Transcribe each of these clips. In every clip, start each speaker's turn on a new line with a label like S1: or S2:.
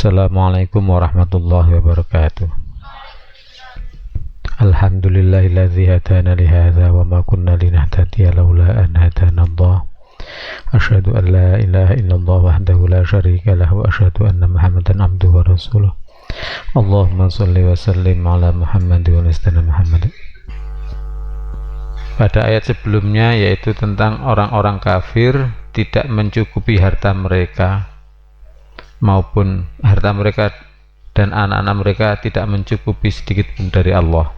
S1: Assalamualaikum warahmatullahi wabarakatuh. Alhamdulillahilladzi hadana li hadza wa ma kunna linahtadiya laula an hadana Allah. Asyhadu an la ilaha illallah wahdahu la syarika lahu wa asyhadu anna Muhammadan abduhu wa rasuluh. Allahumma shalli wa sallim ala Muhammad wa ala Muhammad. Pada ayat sebelumnya, yaitu tentang orang-orang kafir tidak mencukupi harta mereka, maupun harta mereka dan anak-anak mereka tidak mencukupi sedikit pun dari Allah.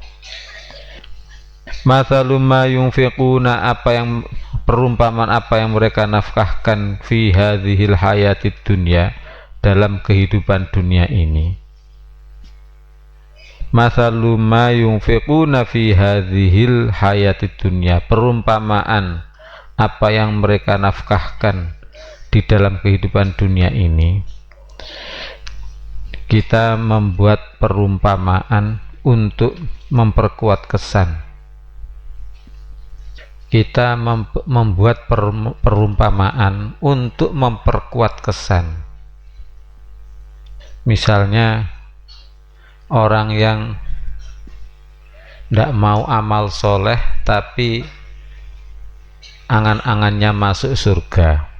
S1: Mathalu ma yunfiquna, perumpamaan apa yang mereka nafkahkan fi hadhil hayatid dunya, dalam kehidupan dunia ini. Mathalu ma yunfiquna fi hadhil hayatid dunya, perumpamaan apa yang mereka nafkahkan di dalam kehidupan dunia ini. Kita membuat perumpamaan untuk memperkuat kesan. Kita membuat perumpamaan untuk memperkuat kesan. Misalnya orang yang tidak mau amal soleh tapi angan-angannya masuk surga,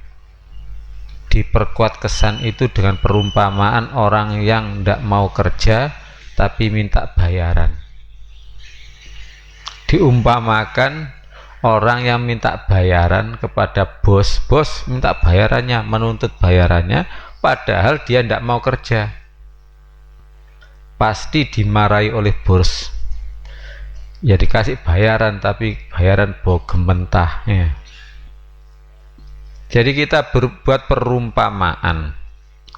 S1: diperkuat kesan itu dengan perumpamaan orang yang tidak mau kerja tapi minta bayaran. Diumpamakan orang yang minta bayaran kepada bos minta bayarannya, menuntut bayarannya, padahal dia tidak mau kerja. Pasti dimarahi oleh bos. Ya dikasih bayaran, tapi bayaran bogem mentah ya. Jadi kita berbuat perumpamaan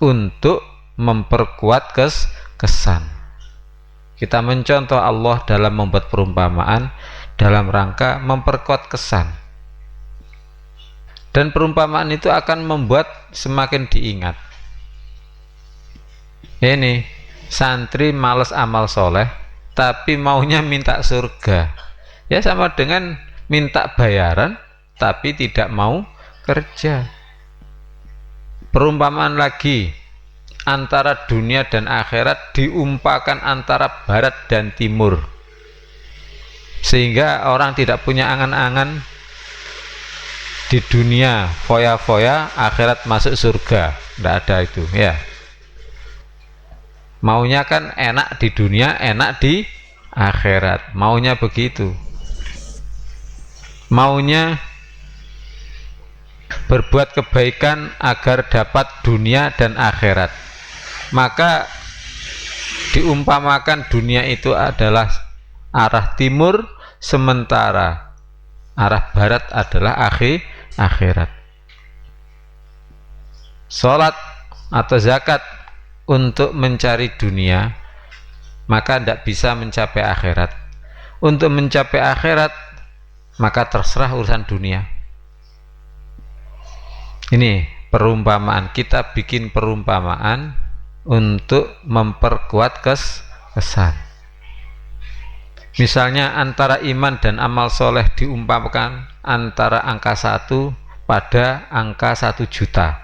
S1: untuk memperkuat kesan. Kita mencontoh Allah dalam membuat perumpamaan dalam rangka memperkuat kesan. Dan perumpamaan itu akan membuat semakin diingat. Ini santri males amal soleh tapi maunya minta surga. Ya sama dengan minta bayaran tapi tidak mau kerja. Perumpamaan lagi antara dunia dan akhirat diumpakan antara barat dan timur, sehingga orang tidak punya angan-angan di dunia foya-foya, akhirat masuk surga. Tidak ada itu ya. Maunya kan enak di dunia, enak di akhirat. Maunya begitu. Maunya berbuat kebaikan agar dapat dunia dan akhirat. Maka diumpamakan dunia itu adalah arah timur, sementara arah barat adalah akhirat. Sholat atau zakat untuk mencari dunia, maka tidak bisa mencapai akhirat. Untuk mencapai akhirat, maka terserah urusan dunia. Ini perumpamaan. Kita bikin perumpamaan untuk memperkuat kesan. Misalnya antara iman dan amal soleh diumpamakan antara angka 1 pada angka 1 juta.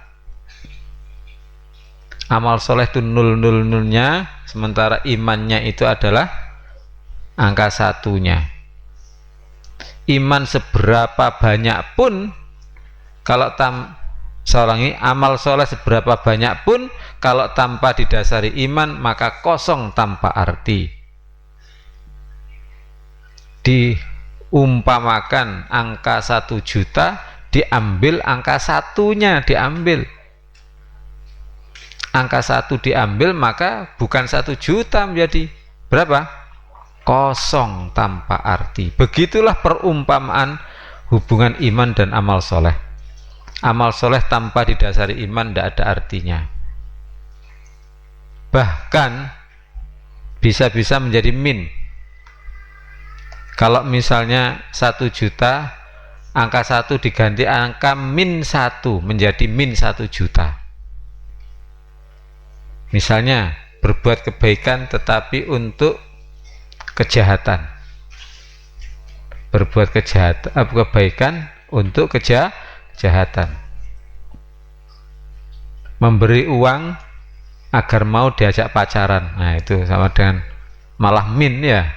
S1: Amal soleh itu 000-nya, sementara imannya itu adalah angka 1-nya. Iman seberapa banyak pun, kalau amal soleh seberapa banyak pun, kalau tanpa didasari iman maka kosong tanpa arti. Diumpamakan angka 1 juta, diambil angka 1-nya, diambil angka 1 diambil, maka bukan 1 juta menjadi berapa? Kosong tanpa arti. Begitulah perumpamaan hubungan iman dan amal soleh. Amal soleh tanpa didasari iman tidak ada artinya. Bahkan bisa-bisa menjadi min. Kalau misalnya 1 juta, angka 1 diganti angka min 1 menjadi min 1 juta. Misalnya berbuat kebaikan tetapi untuk kejahatan. Berbuat kebaikan untuk kejahatan. Memberi uang agar mau diajak pacaran. Nah, itu sama dengan malah min ya.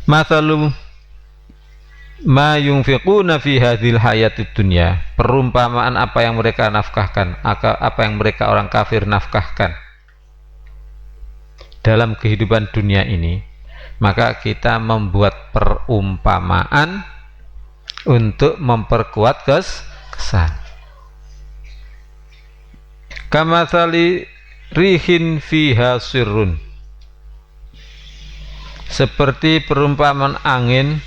S1: Mathalu ma yunfiquna fi hadhil hayatid dunya, perumpamaan apa yang mereka nafkahkan, apa yang mereka orang kafir nafkahkan dalam kehidupan dunia ini. Maka kita membuat perumpamaan untuk memperkuat kesan. Kamatsali rihin fiha sirrun, seperti perumpamaan angin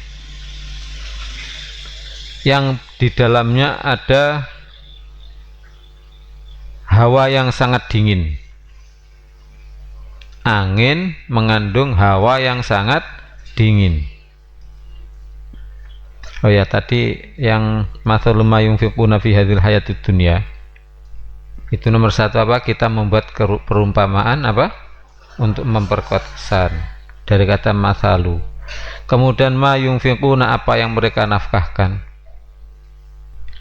S1: yang di dalamnya ada hawa yang sangat dingin. Angin mengandung hawa yang sangat dingin. Oh ya, tadi yang mathalul ma yunfiquna fi hadhil hayatid dunya, itu nomor satu apa? Kita membuat perumpamaan apa? Untuk memperkuat kesan dari kata mathalu. Kemudian ma yunfiquna, apa yang mereka nafkahkan.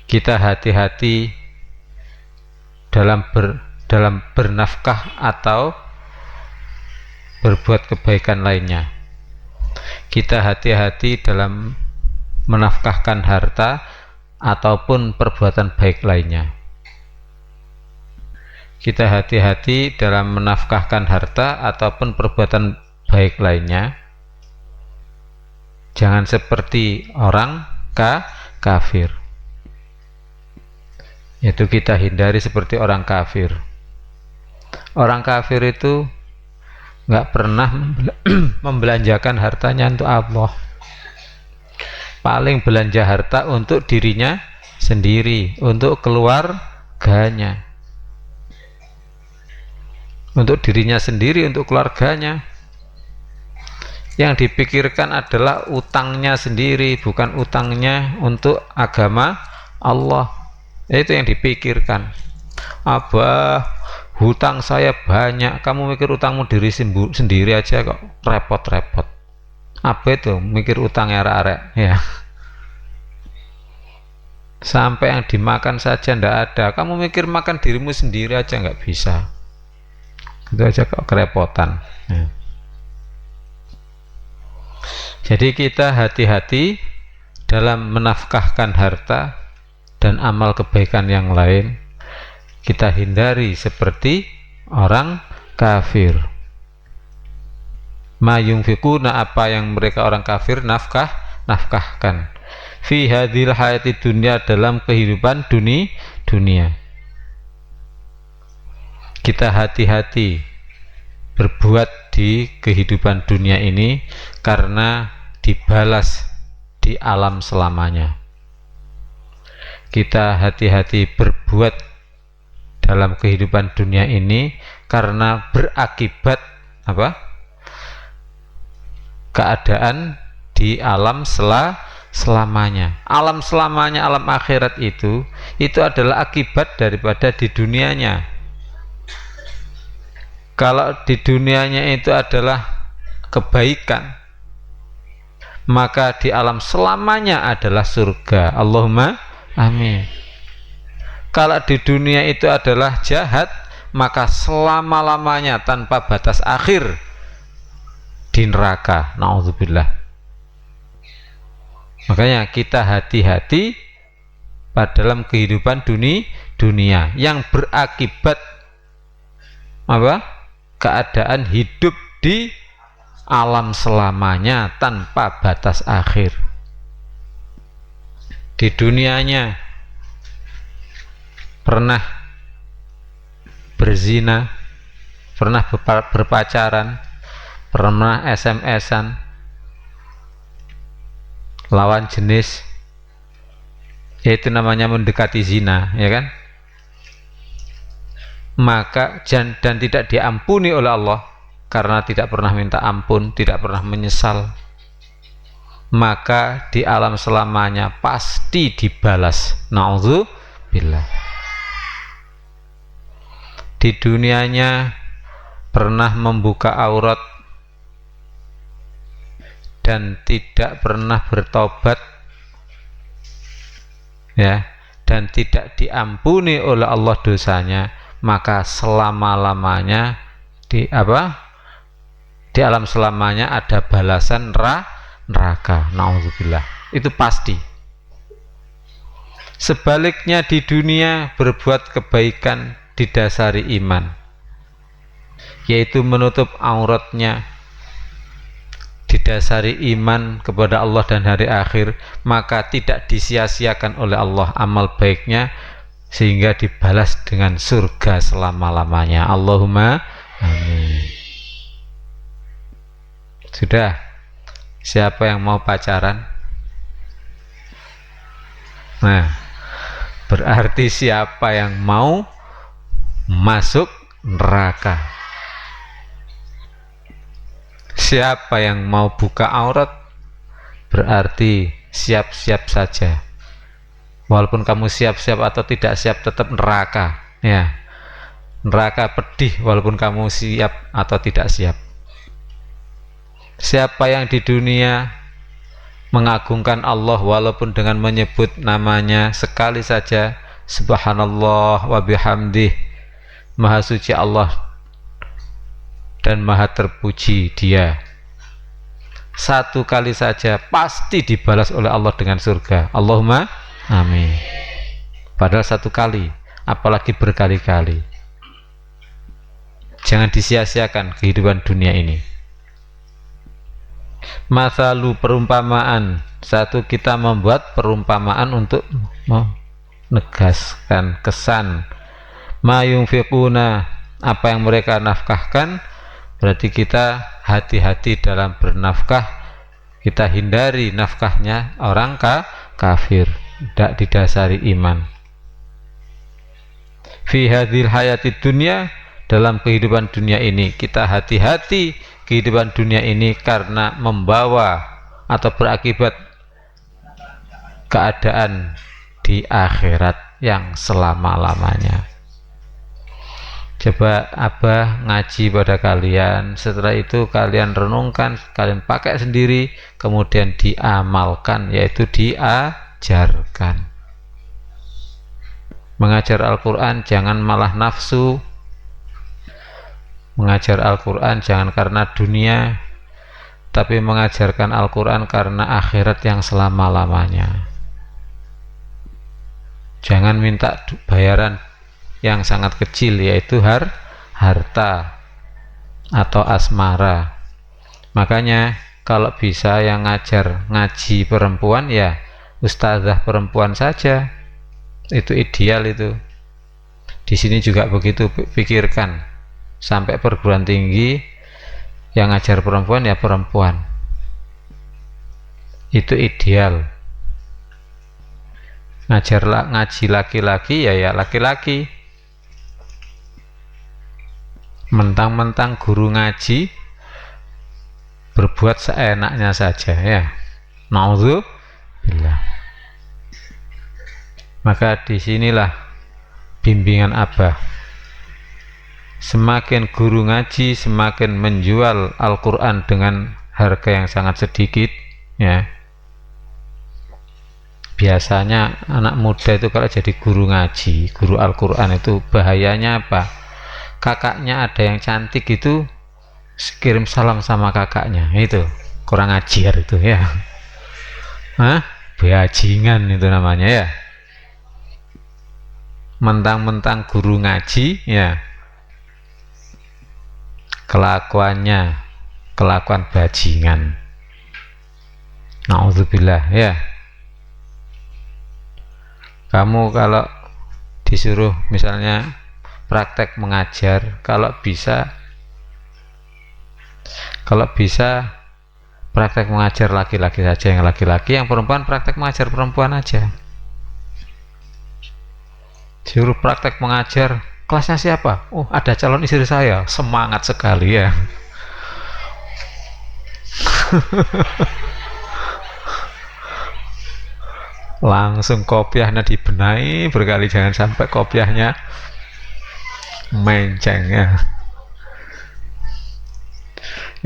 S1: Kita hati-hati dalam bernafkah atau berbuat kebaikan lainnya. Kita hati-hati dalam menafkahkan harta ataupun perbuatan baik lainnya. Kita hati-hati dalam menafkahkan harta ataupun perbuatan baik lainnya. Jangan seperti orang kafir. Yaitu kita hindari seperti orang kafir. Orang kafir itu nggak pernah membelanjakan hartanya untuk Allah. Paling belanja harta untuk dirinya sendiri, untuk keluarganya. Untuk dirinya sendiri, untuk keluarganya. Yang dipikirkan adalah utangnya sendiri, bukan utangnya untuk agama Allah. Itu yang dipikirkan. Abah, hutang saya banyak, kamu mikir utangmu diri sendiri aja kok repot-repot. Apa itu mikir utang arek-arek ya. Sampai yang dimakan saja ndak ada, kamu mikir makan dirimu sendiri aja nggak bisa. Itu aja kok kerepotan ya. Jadi kita hati-hati dalam menafkahkan harta dan amal kebaikan yang lain. Kita hindari seperti orang kafir. Ma yunfiquna, apa yang mereka orang kafir nafkahkan fi hadhil hayati dunya, dalam kehidupan dunia. Kita hati-hati berbuat di kehidupan dunia ini karena dibalas di alam selamanya. Kita hati-hati berbuat dalam kehidupan dunia ini karena berakibat apa? Keadaan di alam selamanya. Alam selamanya, alam akhirat itu adalah akibat daripada di dunianya. Kalau di dunianya itu adalah kebaikan, maka di alam selamanya adalah surga. Allahumma amin. Kalau di dunia itu adalah jahat, maka selama-lamanya tanpa batas akhir di neraka. Na'udzubillah. Makanya kita hati-hati pada dalam kehidupan dunia yang berakibat apa? Keadaan hidup di alam selamanya tanpa batas akhir. Di dunianya pernah berzina, pernah berpacaran, pernah SMS-an, lawan jenis, yaitu namanya mendekati zina, ya kan? Maka dan tidak diampuni oleh Allah karena tidak pernah minta ampun, tidak pernah menyesal, maka di alam selamanya pasti dibalas. Na'udzubillah. Di dunianya pernah membuka aurat dan tidak pernah bertobat, ya, dan tidak diampuni oleh Allah dosanya, maka selama-lamanya di alam selamanya ada balasan neraka. Nauzubillah. Itu pasti. Sebaliknya di dunia berbuat kebaikan didasari iman, yaitu menutup auratnya, didasari iman kepada Allah dan hari akhir, maka tidak disia-siakan oleh Allah amal baiknya sehingga dibalas dengan surga selama-lamanya. Allahumma amin. Sudah. Siapa yang mau pacaran? Nah, berarti siapa yang mau masuk neraka? Siapa yang mau buka aurat? Berarti siap-siap saja. Walaupun kamu siap-siap atau tidak siap, tetap neraka, ya. Neraka pedih walaupun kamu siap atau tidak siap. Siapa yang di dunia mengagungkan Allah walaupun dengan menyebut namanya sekali saja, subhanallah wa bihamdih, maha suci Allah dan maha terpuji dia, satu kali saja pasti dibalas oleh Allah dengan surga. Allahumma amin. Padahal satu kali, apalagi berkali-kali. Jangan disia-siakan kehidupan dunia ini. Masalu, perumpamaan. Satu, kita membuat perumpamaan untuk menegaskan kesan. Ma yunfiquna, apa yang mereka nafkahkan. Berarti kita hati-hati dalam bernafkah. Kita hindari nafkahnya orang kafir, tidak didasari iman. Fi hadhil hayatid dunya, dalam kehidupan dunia ini kita hati-hati. Kehidupan dunia ini karena membawa atau berakibat keadaan di akhirat yang selama-lamanya. Coba Abah ngaji pada kalian, setelah itu kalian renungkan, kalian pakai sendiri, kemudian diamalkan, yaitu diajarkan. Mengajar Al-Quran jangan malah nafsu. Mengajar Al-Quran jangan karena dunia, tapi mengajarkan Al-Quran karena akhirat yang selama-lamanya. Jangan minta bayaran yang sangat kecil, yaitu harta atau asmara. Makanya kalau bisa yang ngaji perempuan, ya ustazah perempuan saja. Itu ideal itu. Di sini juga begitu, pikirkan. Sampai perguruan tinggi yang ngajar perempuan, ya perempuan. Itu ideal. Ngaji laki-laki, ya laki-laki. Mentang-mentang guru ngaji berbuat seenaknya saja, ya. Nauzubillah. Maka disinilah bimbingan Abah. Semakin guru ngaji semakin menjual Al-Quran dengan harga yang sangat sedikit, ya. Biasanya anak muda itu kalau jadi guru ngaji, guru Al-Quran itu bahayanya apa? Kakaknya ada yang cantik itu kirim salam sama kakaknya, itu kurang ajar itu, ya. Bajingan itu namanya, ya. Mentang-mentang guru ngaji, ya, kelakuannya kelakuan bajingan. Nauzubillah, ya. Kamu kalau disuruh misalnya praktek mengajar, kalau bisa praktek mengajar laki-laki saja, yang laki-laki, yang perempuan praktek mengajar perempuan aja. Suruh praktek mengajar, kelasnya siapa? Oh, ada calon istri saya, semangat sekali, ya. Langsung kopiahnya dibenahi berkali, jangan sampai kopiahnya menceng, ya.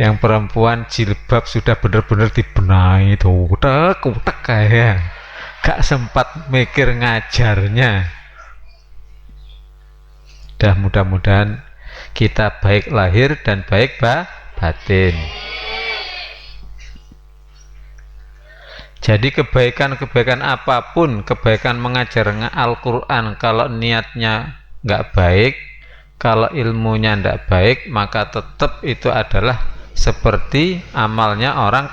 S1: Yang perempuan jilbab sudah benar-benar dibenahi tuh, utek kayak gak sempat mikir ngajarnya. Mudah-mudahan kita baik lahir dan baik batin. Jadi kebaikan-kebaikan apapun, kebaikan mengajar Al-Quran, kalau niatnya nggak baik, kalau ilmunya nggak baik, maka tetap itu adalah seperti amalnya orang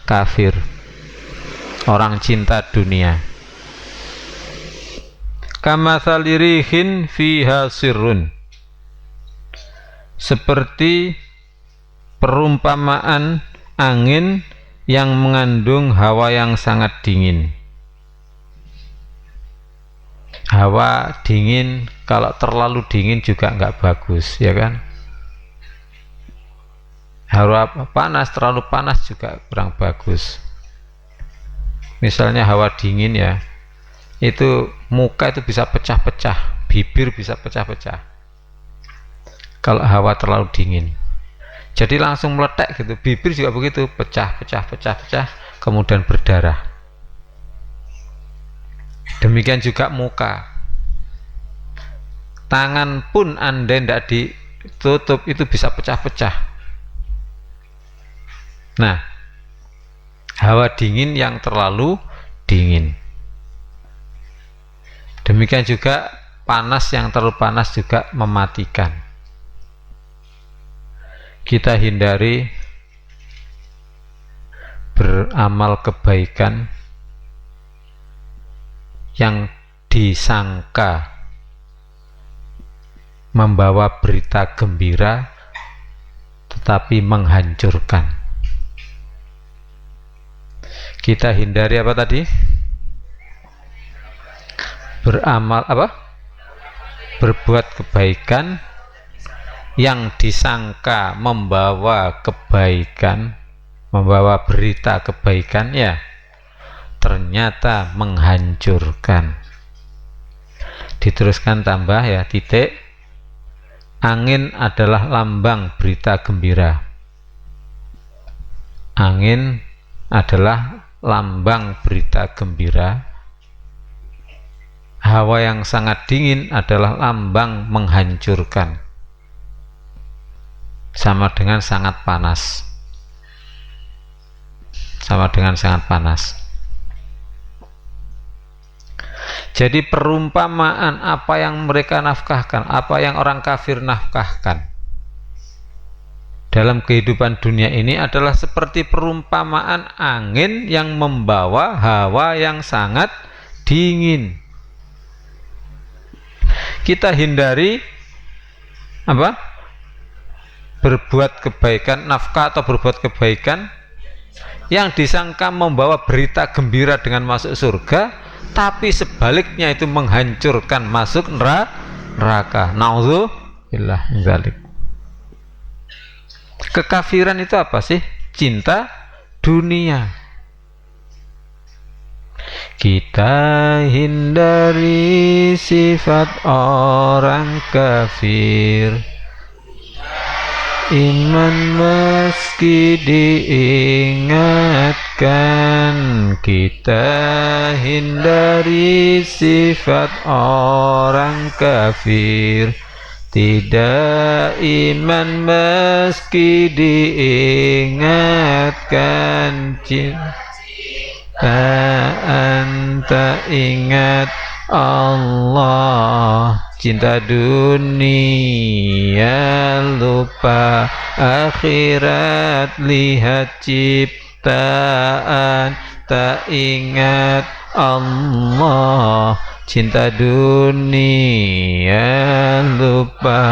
S1: kafir, orang cinta dunia. Kamatsali rihin fiha sirrun, seperti perumpamaan angin yang mengandung hawa yang sangat dingin. Hawa dingin, kalau terlalu dingin juga nggak bagus, ya kan? Hawa panas, terlalu panas juga kurang bagus. Misalnya hawa dingin ya, itu muka itu bisa pecah-pecah, bibir bisa pecah-pecah kalau hawa terlalu dingin. Jadi langsung meletek gitu, bibir juga begitu, pecah, kemudian berdarah. Demikian juga muka, tangan pun andai tidak ditutup itu bisa pecah-pecah. Nah, hawa dingin yang terlalu dingin. Demikian juga panas yang terlalu panas juga mematikan. Kita hindari beramal kebaikan yang disangka membawa berita gembira tetapi menghancurkan. Kita hindari apa tadi? Beramal apa? Berbuat kebaikan yang disangka membawa kebaikan, membawa berita kebaikan, ya ternyata menghancurkan. Diteruskan tambah ya, titik. Angin adalah lambang berita gembira. Angin adalah lambang berita gembira. Hawa yang sangat dingin adalah lambang menghancurkan. Sama dengan sangat panas. Sama dengan sangat panas. Jadi perumpamaan apa yang mereka nafkahkan, apa yang orang kafir nafkahkan dalam kehidupan dunia ini adalah seperti perumpamaan angin yang membawa hawa yang sangat dingin. Kita hindari apa? Berbuat kebaikan, nafkah atau berbuat kebaikan yang disangka membawa berita gembira dengan masuk surga, tapi sebaliknya itu menghancurkan, masuk neraka. Nauzubillah min dzalik. Kekafiran itu apa sih? Cinta dunia. Kita hindari sifat orang kafir, iman meski diingatkan. Kita hindari sifat orang kafir, tidak iman meski diingatkan. Cintaan tak ingat Allah, cinta dunia lupa akhirat, lihat ciptaan tak ingat Allah, cinta dunia lupa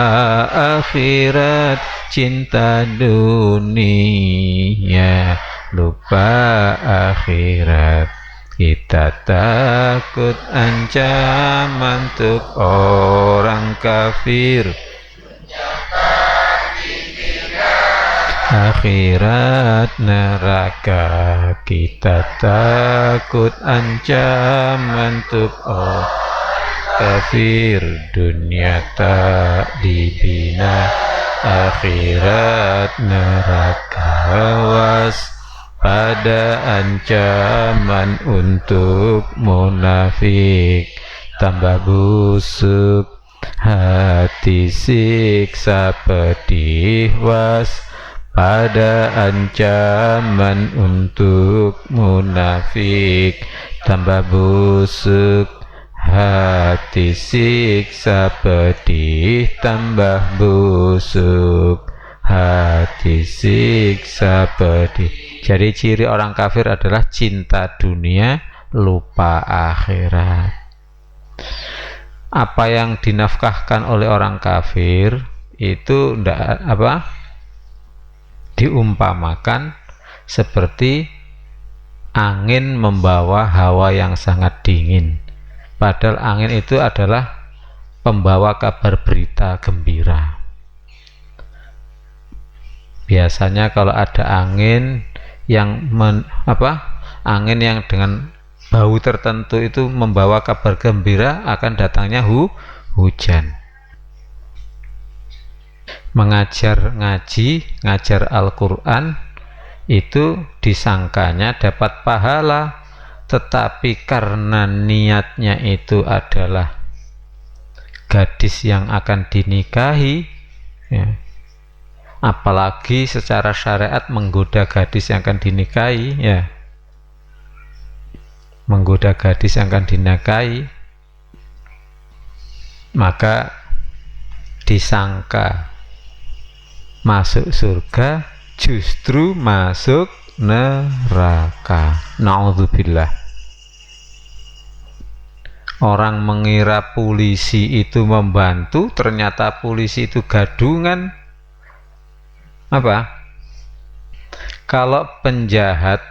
S1: akhirat, cinta dunia lupa akhirat. Kita takut ancaman untuk orang kafir, akhirat neraka. Kita takut ancaman untuk orang kafir, dunia tak dibina, akhirat neraka. Was pada ancaman untuk munafik, tambah busuk hati siksa pedih was pada ancaman untuk munafik tambah busuk. Hati siksa pedih tambah busuk. Hati siksa pedih. Jadi ciri orang kafir adalah cinta dunia, lupa akhirat. Apa yang dinafkahkan oleh orang kafir itu diumpamakan seperti angin membawa hawa yang sangat dingin. Padahal angin itu adalah pembawa kabar berita gembira. Biasanya kalau ada angin yang angin yang dengan bau tertentu itu membawa kabar gembira, akan datangnya hujan. Ngajar Al-Quran itu disangkanya dapat pahala, tetapi karena niatnya itu adalah gadis yang akan dinikahi, ya, apalagi secara syariat menggoda gadis yang akan dinikahi, ya, menggoda gadis yang akan dinikahi, maka disangka masuk surga, justru masuk neraka. Na'udzubillah. Orang mengira polisi itu membantu, ternyata polisi itu gadungan. Kalau penjahat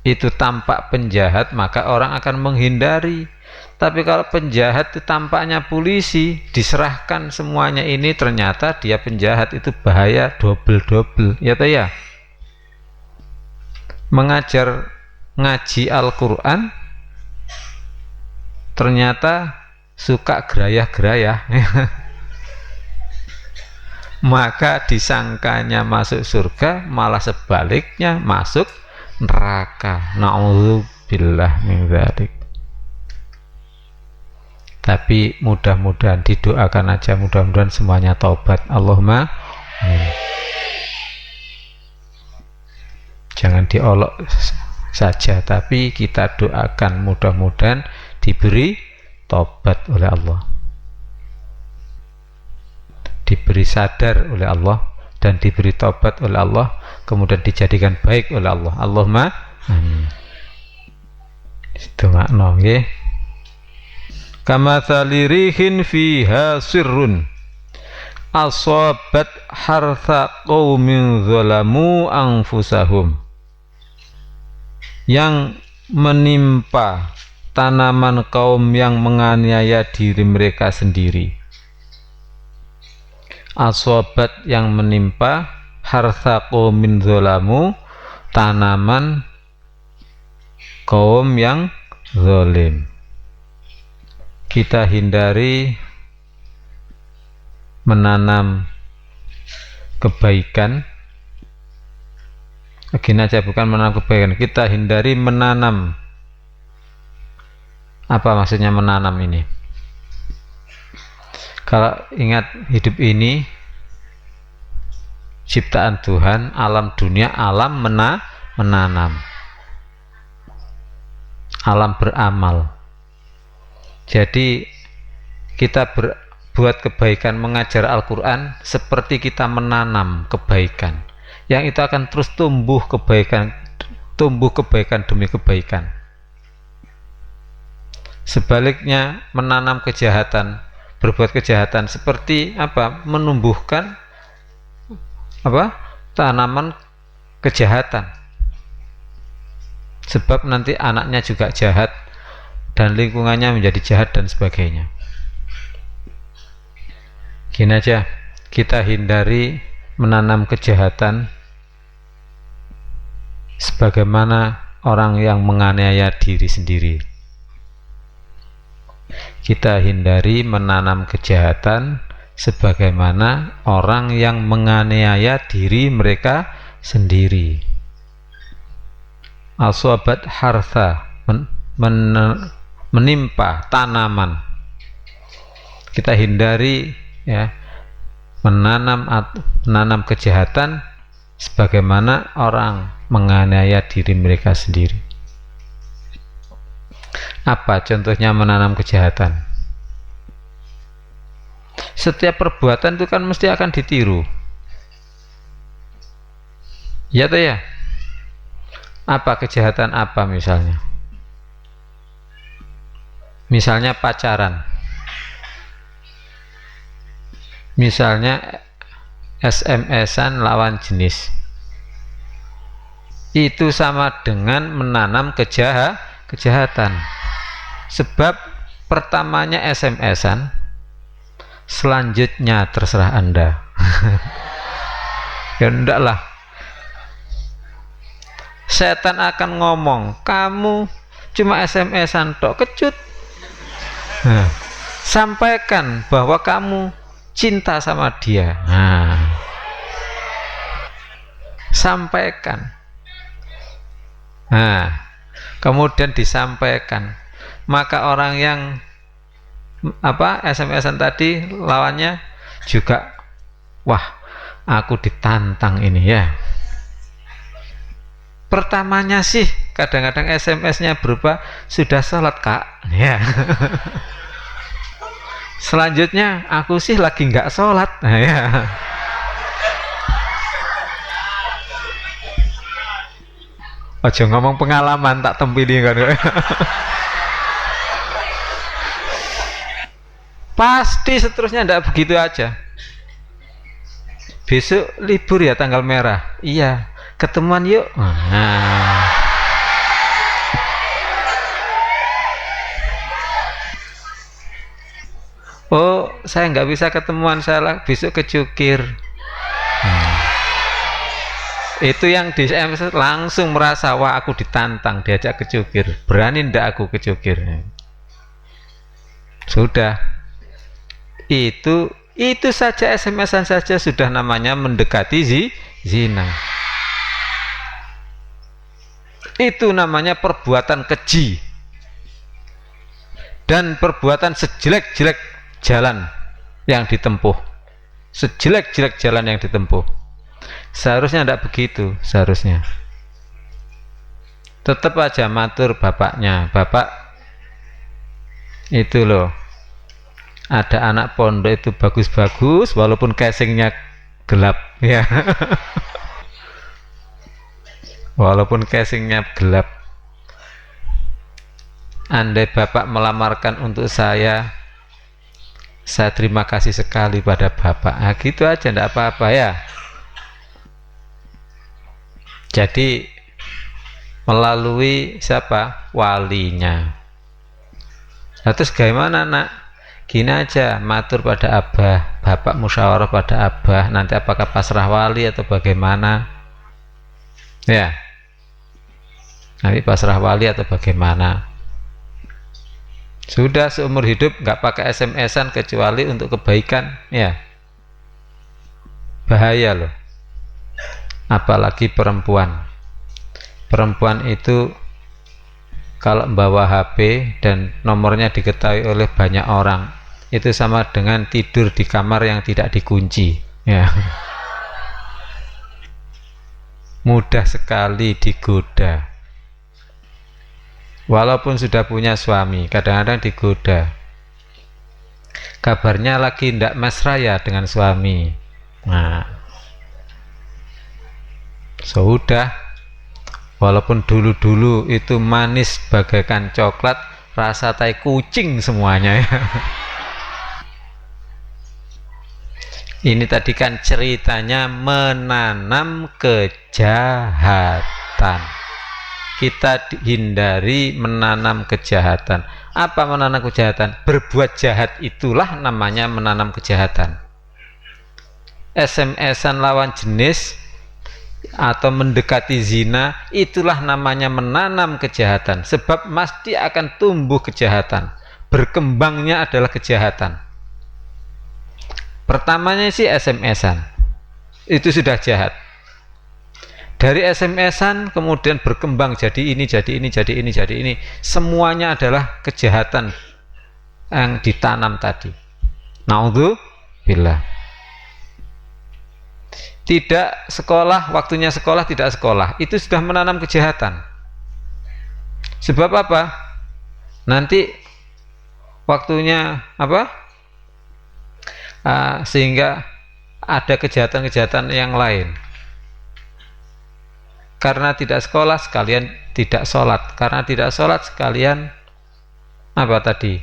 S1: itu tampak penjahat, maka orang akan menghindari. Tapi kalau penjahat itu tampaknya polisi, diserahkan semuanya ini, ternyata dia penjahat, itu bahaya double, ya toh ya. Mengajar ngaji Al-Quran ternyata suka gerayah-gerayah, maka disangkanya masuk surga, malah sebaliknya masuk neraka. Na'udzubillah min dzalik. Tapi mudah-mudahan, didoakan aja, mudah-mudahan semuanya taubat. Allahumma amin. Jangan diolok saja, tapi kita doakan mudah-mudahan diberi taubat oleh Allah, diberi sadar oleh Allah, dan diberi taubat oleh Allah, kemudian dijadikan baik oleh Allah. Allahumma amin. Itu makna nggih. Kamatsali rihin fiha sirrun asabat hartha qaumin zalamu anfusahum, yang menimpa tanaman kaum yang menganiaya diri mereka sendiri. Asobat yang menimpa, hartha qaumin zalamu, tanaman kaum yang zalim. Kita hindari menanam kebaikan. Gini aja, bukan menanam kebaikan, kita hindari menanam. Apa maksudnya menanam ini? Kalau ingat, hidup ini ciptaan Tuhan, alam dunia, alam menanam, alam beramal. Jadi kita berbuat kebaikan, mengajar Al-Quran, seperti kita menanam kebaikan, yang itu akan terus tumbuh kebaikan demi kebaikan. Sebaliknya, menanam kejahatan, berbuat kejahatan, seperti menumbuhkan tanaman kejahatan, sebab nanti anaknya juga jahat dan lingkungannya menjadi jahat dan sebagainya. Gini aja, kita hindari menanam kejahatan sebagaimana orang yang menganiaya diri sendiri. Kita hindari menanam kejahatan sebagaimana orang yang menganiaya diri mereka sendiri. Asobat hartha, menimpa tanaman Kita hindari ya menanam kejahatan sebagaimana orang menganiaya diri mereka sendiri. Apa contohnya menanam kejahatan? Setiap perbuatan itu kan mesti akan ditiru. Ya toh ya? Apa kejahatan apa misalnya? Misalnya pacaran. Misalnya SMS-an lawan jenis. Itu sama dengan menanam kejahatan. Sebab pertamanya SMS-an, selanjutnya terserah Anda. Ya enggak lah. Setan akan ngomong, kamu cuma SMS-an tok, kecut. Nah, sampaikan bahwa kamu cinta sama dia. Nah, sampaikan. Nah, kemudian disampaikan. Maka orang yang SMS-an tadi lawannya juga, wah, aku ditantang ini ya. Pertamanya sih kadang-kadang SMS-nya berupa sudah sholat kak ya. Selanjutnya aku sih lagi nggak sholat ya. Ojo ngomong pengalaman tak tempili kan. Pasti seterusnya ndak begitu aja. Besok libur ya, tanggal merah. Iya, ketemuan yuk. Nah. Oh, saya nggak bisa ketemuan, saya besok ke Cukir. Itu yang di SMS langsung merasa, wah aku ditantang diajak ke Cukir. Berani ndak aku ke Cukir? Sudah. Itu saja SMS-an saja sudah namanya mendekati zina. Itu namanya perbuatan keji dan perbuatan sejelek-jelek jalan yang ditempuh. Sejelek-jelek jalan yang ditempuh. Seharusnya tidak begitu, seharusnya. Tetap aja matur bapaknya, bapak itu loh. Ada anak pondok itu bagus-bagus walaupun casingnya gelap ya. Walaupun casingnya gelap. Andai bapak melamarkan untuk saya terima kasih sekali pada bapak. Nah, gitu aja, enggak apa-apa ya. Jadi melalui siapa? Walinya. Nah, terus bagaimana nak? Gini aja, matur pada abah, bapak musyawarah pada abah, nanti apakah pasrah wali atau bagaimana ya, nanti pasrah wali atau bagaimana. Sudah seumur hidup nggak pakai SMS-an kecuali untuk kebaikan ya. Bahaya loh. Apalagi perempuan itu kalau membawa HP dan nomornya diketahui oleh banyak orang, itu sama dengan tidur di kamar yang tidak dikunci ya. Mudah sekali digoda. Walaupun sudah punya suami, kadang-kadang digoda. Kabarnya lagi ndak mesra ya dengan suami. Nah, sudah. Walaupun dulu-dulu itu manis bagaikan coklat, rasa tai kucing semuanya ya. Ini tadi kan ceritanya menanam kejahatan. Kita hindari menanam kejahatan. Apa menanam kejahatan? Berbuat jahat itulah namanya menanam kejahatan. SMS-an lawan jenis atau mendekati zina, itulah namanya menanam kejahatan. Sebab pasti akan tumbuh kejahatan. Berkembangnya adalah kejahatan. Pertamanya sih SMS-an, itu sudah jahat. Dari SMS-an kemudian berkembang jadi ini, jadi ini, jadi ini, jadi ini. Semuanya adalah kejahatan yang ditanam tadi. Naudzubillah. Tidak sekolah, waktunya sekolah tidak sekolah, itu sudah menanam kejahatan. Sebab apa? Nanti waktunya apa? Sehingga ada kejahatan-kejahatan yang lain. Karena tidak sekolah sekalian tidak sholat, karena tidak sholat sekalian apa tadi?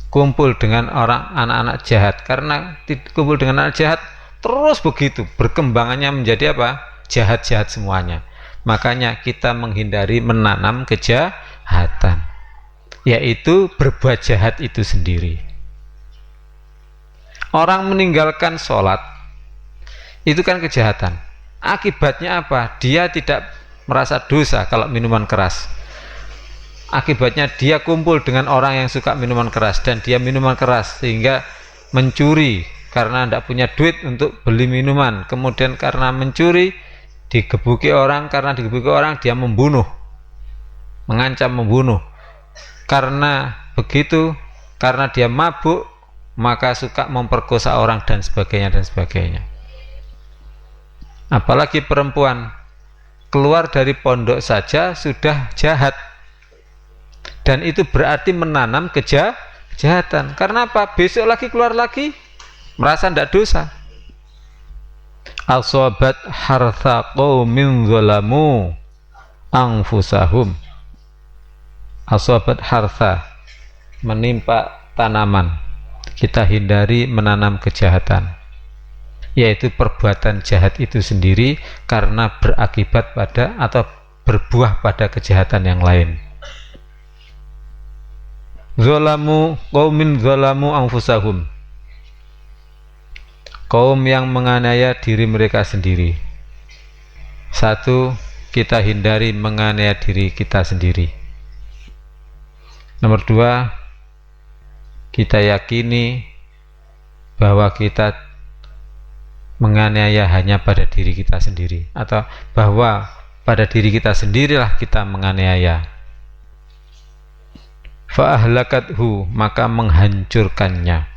S1: Kumpul dengan orang anak-anak jahat, karena kumpul dengan anak jahat terus begitu berkembangannya menjadi apa? Jahat-jahat semuanya. Makanya kita menghindari menanam kejahatan, yaitu berbuat jahat itu sendiri. Orang meninggalkan sholat itu kan kejahatan. Akibatnya apa? Dia tidak merasa dosa kalau minuman keras. Akibatnya dia kumpul dengan orang yang suka minuman keras dan dia minuman keras sehingga mencuri karena tidak punya duit untuk beli minuman. Kemudian karena mencuri digebuki orang, karena digebuki orang dia membunuh, mengancam membunuh. Karena begitu, karena dia mabuk, maka suka memperkosa orang dan sebagainya dan sebagainya. Apalagi perempuan keluar dari pondok saja sudah jahat, dan itu berarti menanam kejahatan. Karena apa? Besok lagi keluar lagi merasa tidak dosa. Asobat hartha qaumin zalamu anfusahum. Asobat hartha, menimpa tanaman. Kita hindari menanam kejahatan, yaitu perbuatan jahat itu sendiri karena berakibat pada atau berbuah pada kejahatan yang lain. Zalamu qaumin zalamu anfusahum, kaum yang menganiaya diri mereka sendiri. Satu, kita hindari menganiaya diri kita sendiri. Nomor dua, kita yakini bahwa kita menganiaya hanya pada diri kita sendiri, atau bahwa pada diri kita sendirilah kita menganiaya. Fa'ahlakathu, maka menghancurkannya,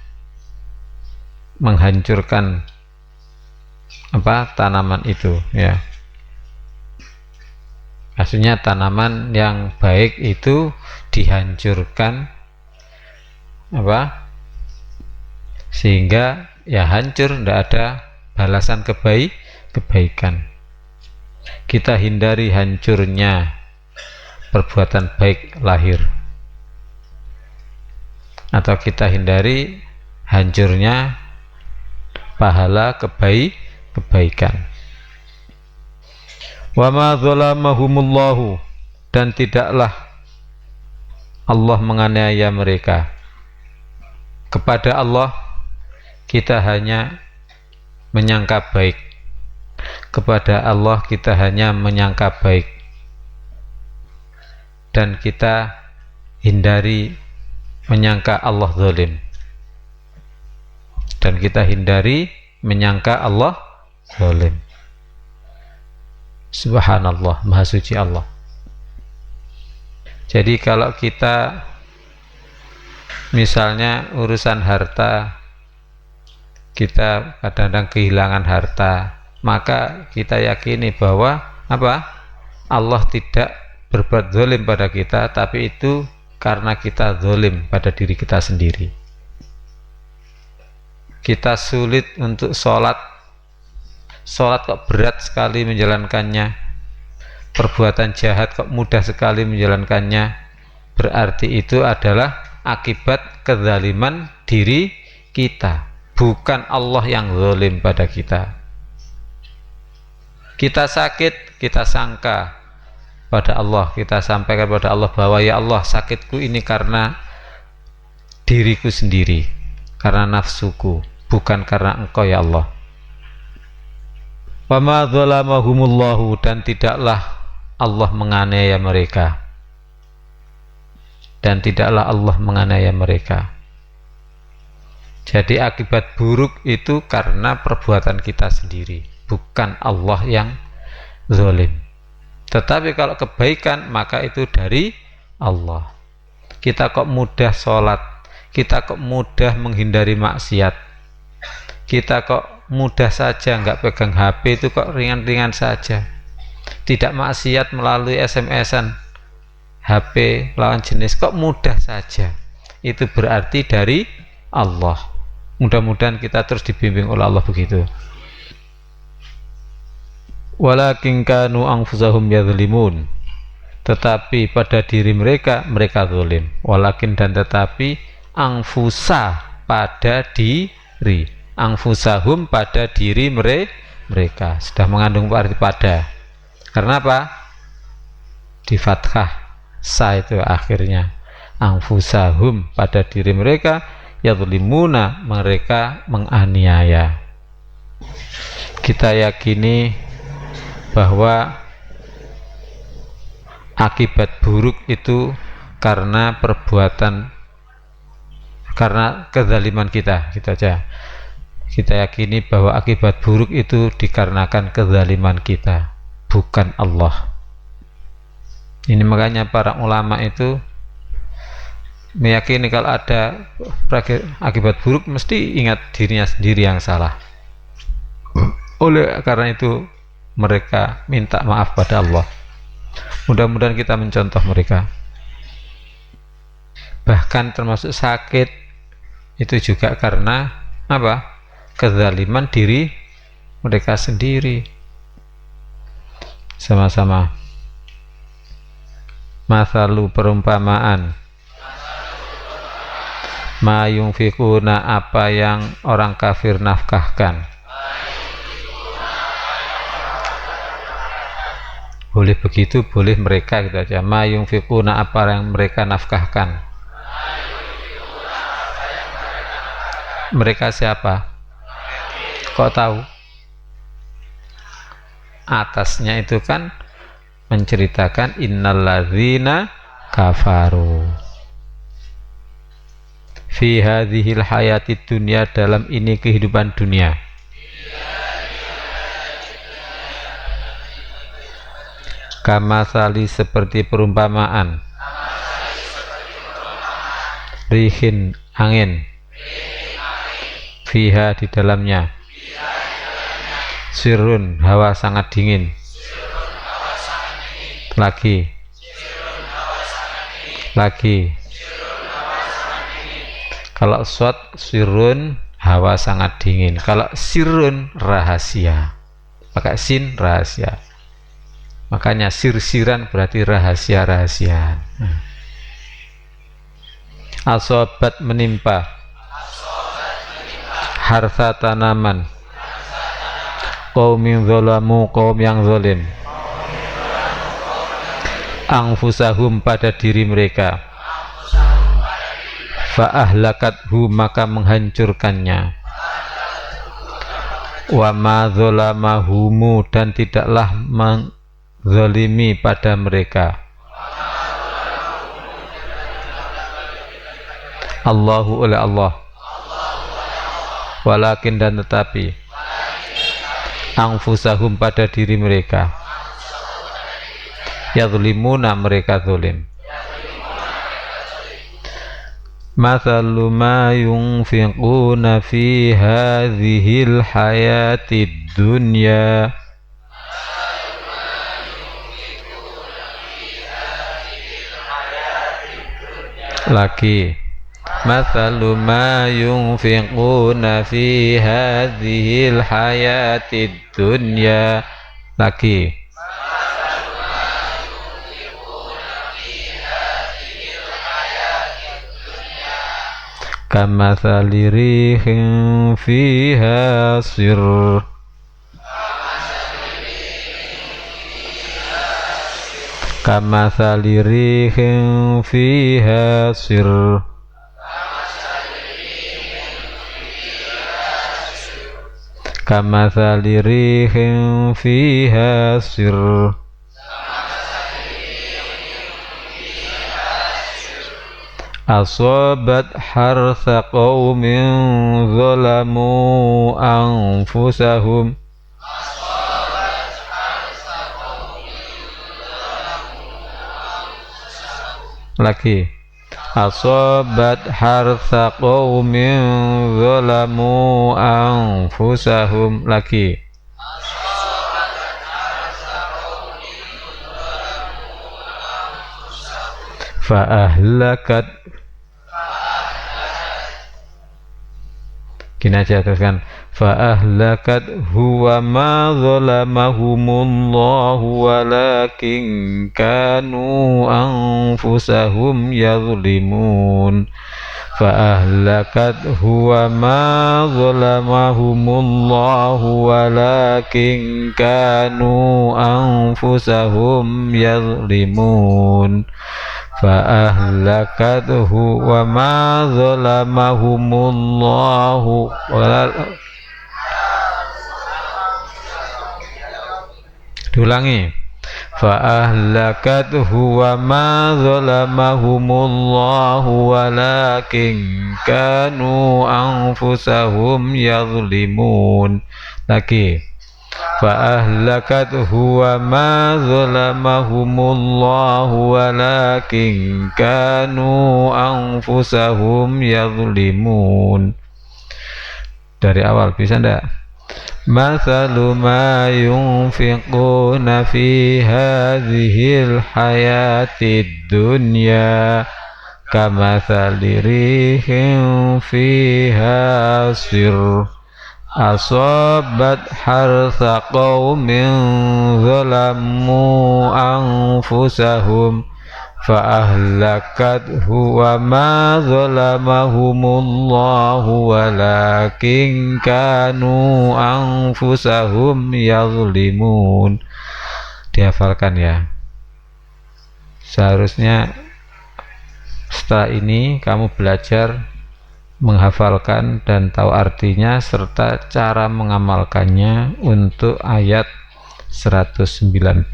S1: menghancurkan apa? Tanaman itu, ya. Maksudnya tanaman yang baik itu dihancurkan apa? Sehingga ya hancur, tidak ada balasan kebaikan. Kita hindari hancurnya perbuatan baik lahir, atau kita hindari hancurnya pahala kebaikan. Wa ma zalamahumullahu, dan tidaklah Allah menganiaya mereka. Kepada Allah kita hanya menyangka baik, kepada Allah kita hanya menyangka baik, dan kita hindari menyangka Allah zalim, dan kita hindari menyangka Allah zalim. Subhanallah, Maha Suci Allah. Jadi kalau kita misalnya urusan harta, kita kadang-kadang kehilangan harta, maka kita yakini bahwa apa? Allah tidak berbuat zalim pada kita, tapi itu karena kita zalim pada diri kita sendiri. Kita sulit untuk sholat kok berat sekali menjalankannya, perbuatan jahat kok mudah sekali menjalankannya, berarti itu adalah akibat kezaliman diri kita, bukan Allah yang zalim pada kita. Kita sakit, kita sangka pada Allah, kita sampaikan pada Allah bahwa ya Allah, sakitku ini karena diriku sendiri, karena nafsuku, bukan karena Engkau ya Allah. Wa ma zalamahumullahu, dan tidaklah Allah menganiaya mereka, dan tidaklah Allah menganiaya mereka. Jadi akibat buruk itu karena perbuatan kita sendiri, bukan Allah yang zalim. Tetapi kalau kebaikan maka itu dari Allah. Kita kok mudah sholat, kita kok mudah menghindari maksiat, kita kok mudah saja nggak pegang HP, itu kok ringan-ringan saja, tidak maksiat melalui SMS-an, HP lawan jenis kok mudah saja, itu berarti dari Allah. Mudah-mudahan kita terus dibimbing oleh Allah begitu. Walakin kanu anfusahum yadzlimun, tetapi pada diri mereka zalim. Walakin dan tetapi, anfusa pada diri, anfusahum pada diri mereka, sudah mengandung arti pada. Karena apa? Di fathah sa itu akhirnya, anfusahum pada diri mereka, yadzlimuna mereka menganiaya. Kita yakini bahwa akibat buruk itu karena perbuatan, karena kezaliman kita, gitu aja. Kita yakini bahwa akibat buruk itu dikarenakan kezaliman kita, bukan Allah. Ini makanya para ulama itu meyakini kalau ada akibat buruk mesti ingat dirinya sendiri yang salah. Oleh karena itu mereka minta maaf pada Allah. Mudah-mudahan kita mencontoh mereka. Bahkan termasuk sakit itu juga karena apa? Kezaliman diri mereka sendiri. Sama-sama. Masalu perumpamaan, ma yunfikuna apa yang orang kafir nafkahkan. Boleh begitu, boleh mereka, gitu aja. Ma yunfikuna apa yang mereka nafkahkan. Mereka siapa? Kok tahu? Atasnya itu kan menceritakan innalladzina kafaru fi hadhil hayatid dunya, dalam ini kehidupan dunia. Kamasali seperti perumpamaan, rihin angin, fiha di dalamnya, sirun hawa sangat dingin, lagi, kalau swat sirun hawa sangat dingin, kalau sirun rahasia, pakai sin rahasia. Makanya sir-siran berarti rahasia-rahasiaan. Asobat menimpa, harta tanaman, kaum yang zalamu, kaum yang zalim, anfusahum pada diri mereka, fa'ahlakathu maka menghancurkannya, wa ma zalamahumu dan tidaklah zalimi pada mereka, Allahu oleh Allah, walakin dan tetapi, anfusahum pada diri mereka, yadzlimuna mereka zalim. Mathalu ma yunfiquna fi hadhil hayatid dunya, lagi, mathalu ma yunfiquna fi hadhil hayatid dunya, lagi, kamathali rihin fiha sir, kamathali rihin fiha sir, kamathali rihin fiha sir, asobat harsa qaumin zalamu anfusahum, lagi, asabat harsa qaumin zalamu anfusahum. Lagi. Fa'ahlakat. Gini aja teruskan. Fa'ahlakat huwa ma zalamahumullahu walakin kanu anfusahum yazlimun. Fa'ahlakat huwa ma zalamahumullahu walakin kanu anfusahum yazlimun. Fa'ahlakathu wa ma zalamahumullahu diulangi. Fa'ahlakathu wa ma zalamahumullahu walakin kanu anfusahum yazlimun. Lagi. Fa'ahlakathu wa ma zalamahumullahu walakin kanu anfusahum yazlimun. Dari awal bisa ndak? Mathalu ma yunfiquna fi hadhil hayatid dunya kamathali rihin fiha sir asabat harsa qaumin zalamu anfusahum fa'ahlakathu wa ma zalamahumullahu walakin kanu anfusahum yazlimun. Dihafalkan ya. Seharusnya setelah ini kamu belajar menghafalkan dan tahu artinya serta cara mengamalkannya untuk ayat 119.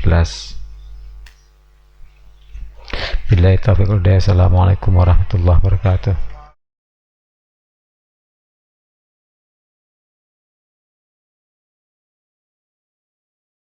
S1: Billahi taufiq wal hidayah. Assalamualaikum warahmatullahi wabarakatuh.